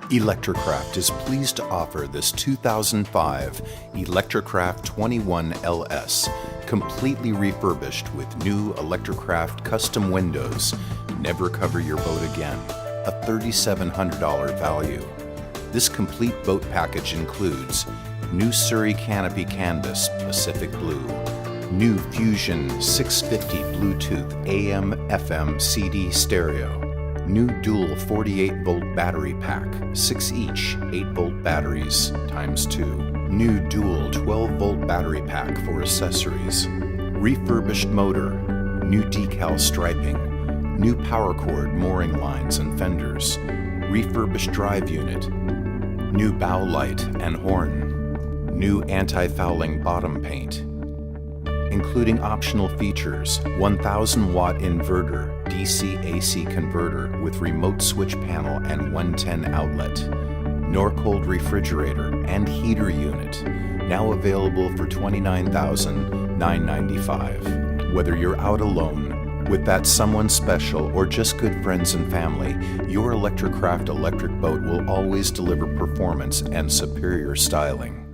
ElectraCraft is pleased to offer this 2005 ElectraCraft 21 LS, completely refurbished with new ElectraCraft custom windows. Never cover your boat again, a $3,700 value. This complete boat package includes new Surrey Canopy canvas, Pacific Blue, new Fusion 650 Bluetooth AM/FM CD stereo, new dual 48-volt battery pack, 6 each 8-volt batteries ×2, new dual 12-volt battery pack for accessories, refurbished motor, new decal striping, new power cord mooring lines and fenders, refurbished drive unit, new bow light and horn, new anti-fouling bottom paint, including optional features: 1,000-watt inverter, DC-AC converter with remote switch panel and 110 outlet, Norcold Refigerator and heater unit, now available for $29,995. Whether you're out alone, with that someone special, or just good friends and family, your ElectraCraft electric boat will always deliver performance and superior styling.